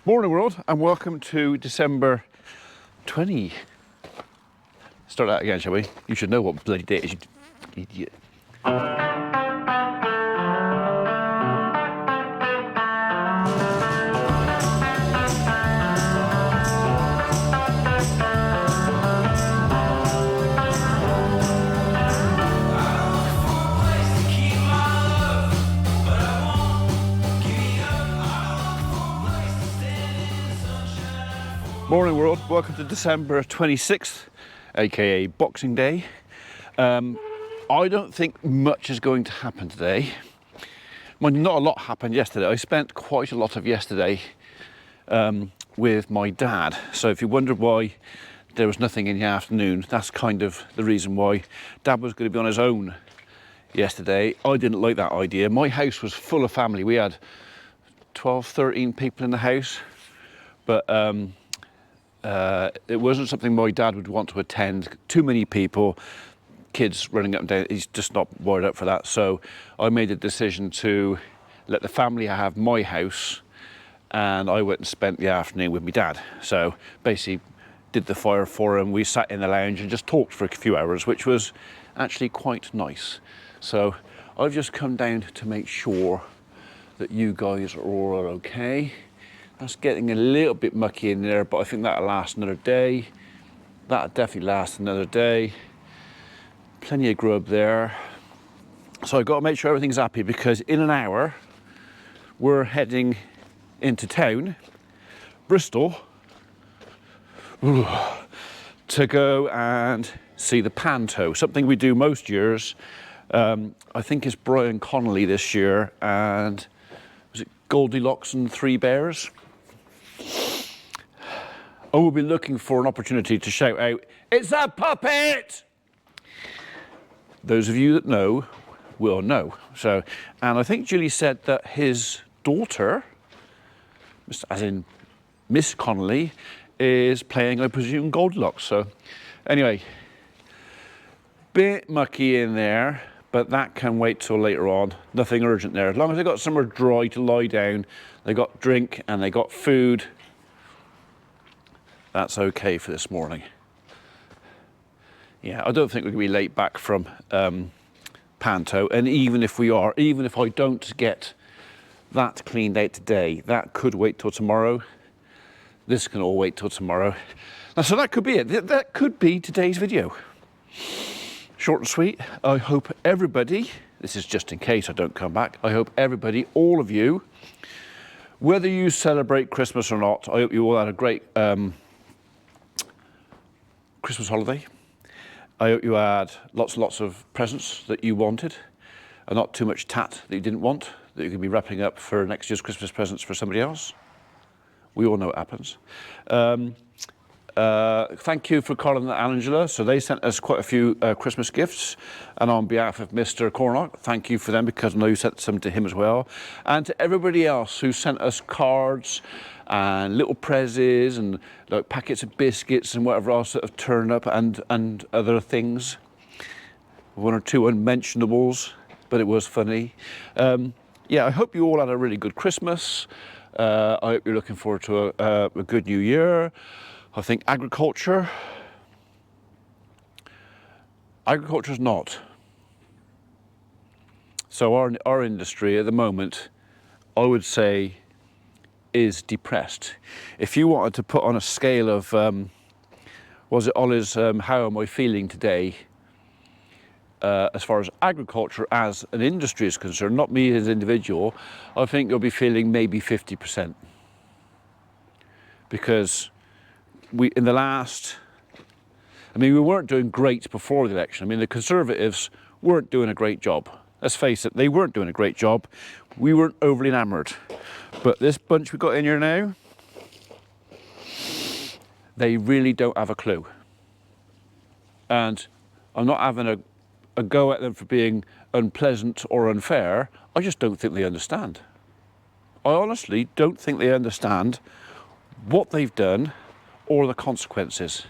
Morning world and welcome to December 20. Start that again, shall we? You should know what bloody date it is, you idiot. Morning world, welcome to December 26th, aka Boxing Day. I don't think much is going to happen today. Well, not a lot happened yesterday. I spent quite a lot of yesterday with my dad. So if you wondered why there was nothing in the afternoon, that's kind of the reason why. Dad was going to be on his own yesterday. I didn't like that idea. My house was full of family. We had 12, 13 people in the house, but it wasn't something my dad would want to attend. Too many people, kids running up and down. He's just not wired up for that. So I made a decision to let the family have my house, and I went and spent the afternoon with my dad. So basically did the fire for him. We sat in the lounge and just talked for a few hours, which was actually quite nice. So I've just come down to make sure that you guys are all okay. That's getting a little bit mucky in there, but I think that'll last another day. That'll definitely last another day. Plenty of grub there. So I've got to make sure everything's happy, because in an hour, we're heading into town, Bristol, to go and see the Panto, something we do most years. I think it's Brian Connolly this year, and was it Goldilocks and Three Bears? I will be looking for an opportunity to shout out, "It's a puppet!" Those of you that know will know. So, and I think Julie said that his daughter, as in Miss Connolly, is playing, I presume, Goldilocks. So anyway, bit mucky in there, but that can wait till later on. Nothing urgent there. As long as they got somewhere dry to lie down, they got drink and they got food, that's okay for this morning. Yeah, I don't think we're going to be late back from Panto, and even if we are, even if I don't get that cleaned out today, that could wait till tomorrow. This can all wait till tomorrow. And so that could be it. That could be today's video. Short and sweet. I hope everybody, this is just in case I don't come back, I hope everybody, all of you, whether you celebrate Christmas or not, I hope you all had a great Christmas holiday. I hope you had lots and lots of presents that you wanted, and not too much tat that you didn't want, that you could be wrapping up for next year's Christmas presents for somebody else. We all know it happens. Thank you for Colin and Angela. So they sent us quite a few Christmas gifts, and on behalf of Mr. Cornock, thank you for them, because I know you sent some to him as well. And to everybody else who sent us cards and little prezzies and like packets of biscuits and whatever else that have turned up, and other things. One or two unmentionables, but it was funny. Yeah, I hope you all had a really good Christmas. I hope you're looking forward to a good new year. I think agriculture's not. So our industry at the moment, I would say, is depressed. If you wanted to put on a scale of, was it Ollie's, how am I feeling today, as far as agriculture as an industry is concerned, not me as an individual, I think you'll be feeling maybe 50%. Because we weren't doing great before the election. I mean, the Conservatives weren't doing a great job. Let's face it, they weren't doing a great job. We weren't overly enamoured. But this bunch we've got in here now, they really don't have a clue. And I'm not having a go at them for being unpleasant or unfair. I just don't think they understand. I honestly don't think they understand what they've done or the consequences.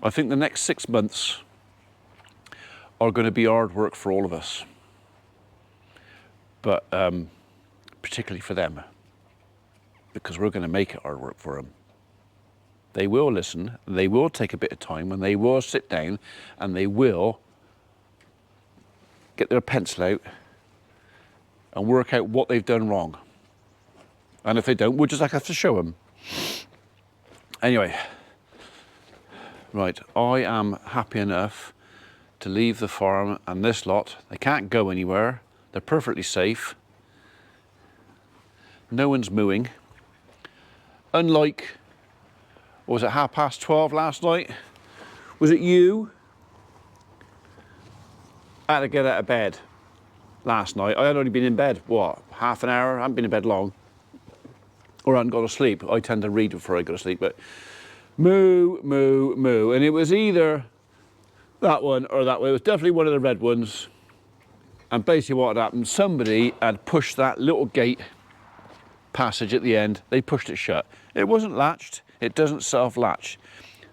I think the next 6 months are going to be hard work for all of us, but particularly for them. because we're going to make it hard work for them. They will listen, they will take a bit of time, and they will sit down and they will get their pencil out and work out what they've done wrong. And if they don't, we'll just have to show them. Anyway, right, I am happy enough to leave the farm and this lot. They can't go anywhere. They're perfectly safe. No one's mooing. Unlike, what was it, 12:30 last night? Was it you? I had to get out of bed last night. I had only been in bed, what, half an hour? I hadn't been in bed long. Or I hadn't gone to sleep. I tend to read before I go to sleep, but moo, moo, moo. And it was either that one or that one. It was definitely one of the red ones. And basically what had happened, somebody had pushed that little gate passage at the end. They pushed it shut. It wasn't latched. It doesn't self-latch.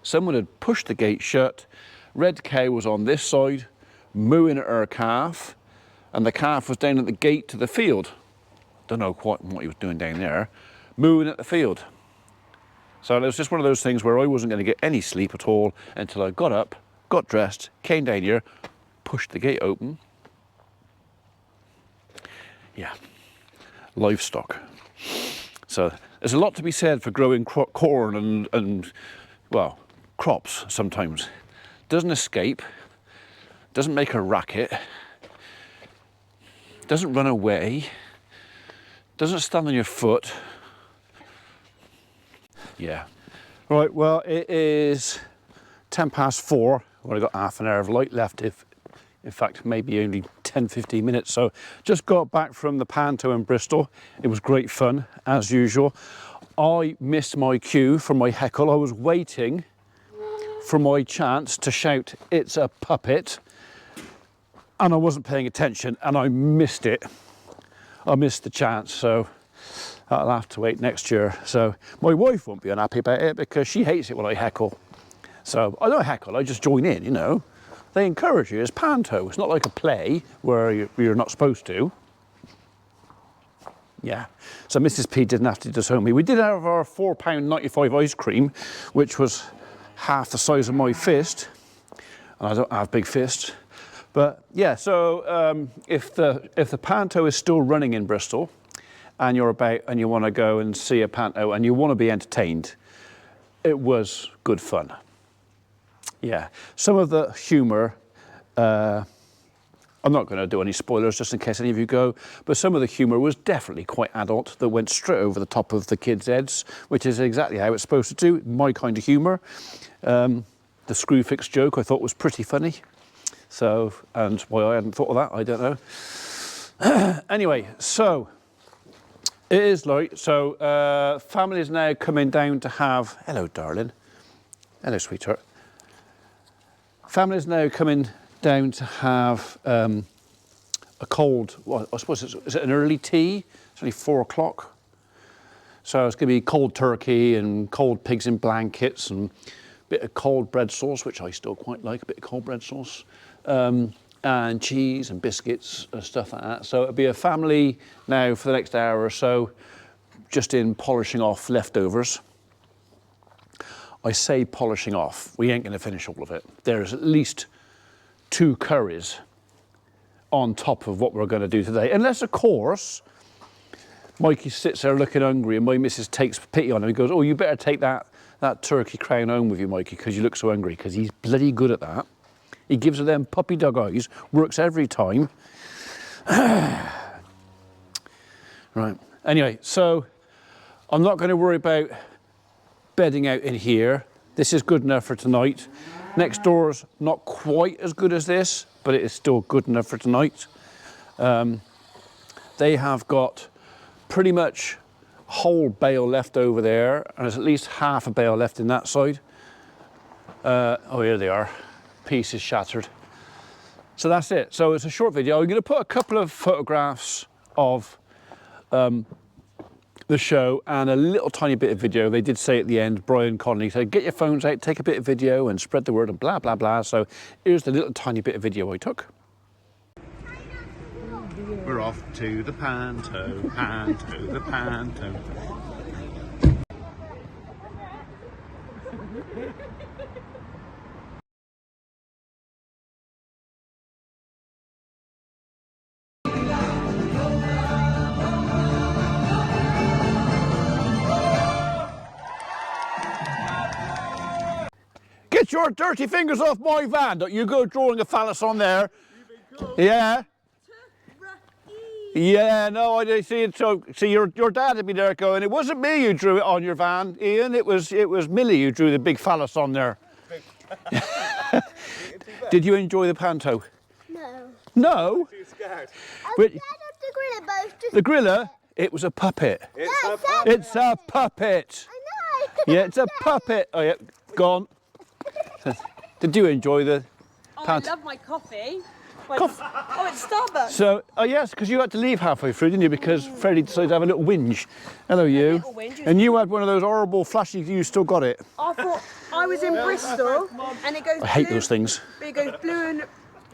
Someone had pushed the gate shut. Red cow was on this side, mooing at her calf, and the calf was down at the gate to the field. Don't know quite what he was doing down there. Mooing at the field. So it was just one of those things where I wasn't going to get any sleep at all until I got up, got dressed, came down here, pushed the gate open. Yeah, livestock. So there's a lot to be said for growing corn and well, crops sometimes. Doesn't escape, doesn't make a racket, doesn't run away, doesn't stand on your foot. Yeah. Right, well, it is 4:10. I've only got half an hour of light left, if in fact maybe only 10-15 minutes. So just got back from the Panto in Bristol. It was great fun as usual. I missed my cue for my heckle. I was waiting for my chance to shout, "It's a puppet," and I wasn't paying attention and I missed it. I missed the chance, so I'll have to wait next year. So my wife won't be unhappy about it because she hates it when I heckle. So I don't heckle, I just join in, you know. They encourage you. It's Panto. It's not like a play where you're not supposed to. Yeah. So Mrs. P didn't have to disown me. We did have our £4.95 ice cream, which was half the size of my fist. And I don't have big fists. But yeah, so if the Panto is still running in Bristol, and you're about and you want to go and see a Panto and you want to be entertained, it was good fun. Yeah, some of the humour, I'm not going to do any spoilers just in case any of you go, but some of the humour was definitely quite adult, that went straight over the top of the kids' heads, which is exactly how it's supposed to do, my kind of humour. The screw fix joke I thought was pretty funny. So, and why I hadn't thought of that, I don't know. Anyway, so it is light. So family is now coming down to have, hello darling, hello sweetheart. Family is now coming down to have a cold, well, I suppose is it an early tea? It's only 4 o'clock. So it's going to be cold turkey and cold pigs in blankets and a bit of cold bread sauce, which I still quite like, a bit of cold bread sauce. And cheese and biscuits and stuff like that. So it'll be a family now for the next hour or so, just in polishing off leftovers. I say polishing off, we ain't gonna finish all of it. There's at least 2 curries on top of what we're gonna do today. Unless, of course, Mikey sits there looking hungry and my missus takes pity on him and goes, "Oh, you better take that turkey crown home with you, Mikey, because you look so hungry," because he's bloody good at that. He gives her them puppy dog eyes, works every time. Right, anyway, so I'm not going to worry about bedding out in here. This is good enough for tonight. Next door's not quite as good as this, but it is still good enough for tonight. They have got pretty much a whole bale left over there, and there's at least half a bale left in that side. Oh, here they are. Piece is shattered. So that's it. So it's a short video. I'm going to put a couple of photographs of the show and a little tiny bit of video. They did say at the end, Brian Connolly said, "Get your phones out, take a bit of video and spread the word," and blah, blah, blah. So here's the little tiny bit of video I took. We're off to the Panto, the Panto. Get your dirty fingers off my van. Don't you go drawing a phallus on there. Yeah. Yeah, no, I didn't see it. So, see, your dad would be there going, it wasn't me who drew it on your van, Ian. It was Millie who drew the big phallus on there. Did you enjoy the panto? No. No? I'm scared of the gorilla, but it's just... The gorilla? It was a puppet. It's a puppet. I know. Yeah, it's a puppet. Oh, yeah, gone. Did you enjoy the panto? I love my coffee. Oh, it's Starbucks. So, oh yes, because you had to leave halfway through, didn't you? Because Freddie decided to have a little whinge. Hello, you. Little whinge. And you had one of those horrible flashes. You still got it. I thought I was in Bristol, and it goes. I hate blue, those things. It goes blue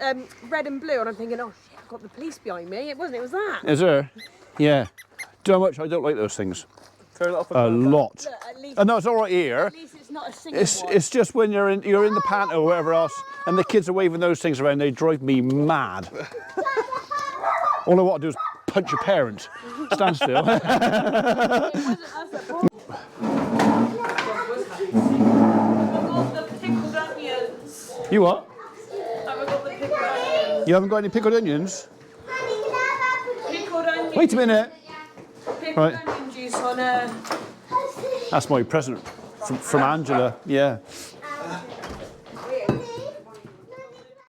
and red and blue, and I'm thinking, oh shit, I've got the police behind me. It wasn't. It was that. Is there? Yeah. Do you know how much I don't like those things? Turn it off. A lot. Look, at least, Oh, no, it's all right here. at least it's not a single one. It's just when you're in the panto or whatever else, and the kids are waving those things around, they drive me mad. All I want to do is punch your parents. Stand still. It wasn't us that brought it. I've got the pickled onions. You what? I've got the pickled onions. You haven't got any pickled onions? Pickled onions. Wait a minute. Pickled Right. onion juice on a. That's my present from Angela. Yeah.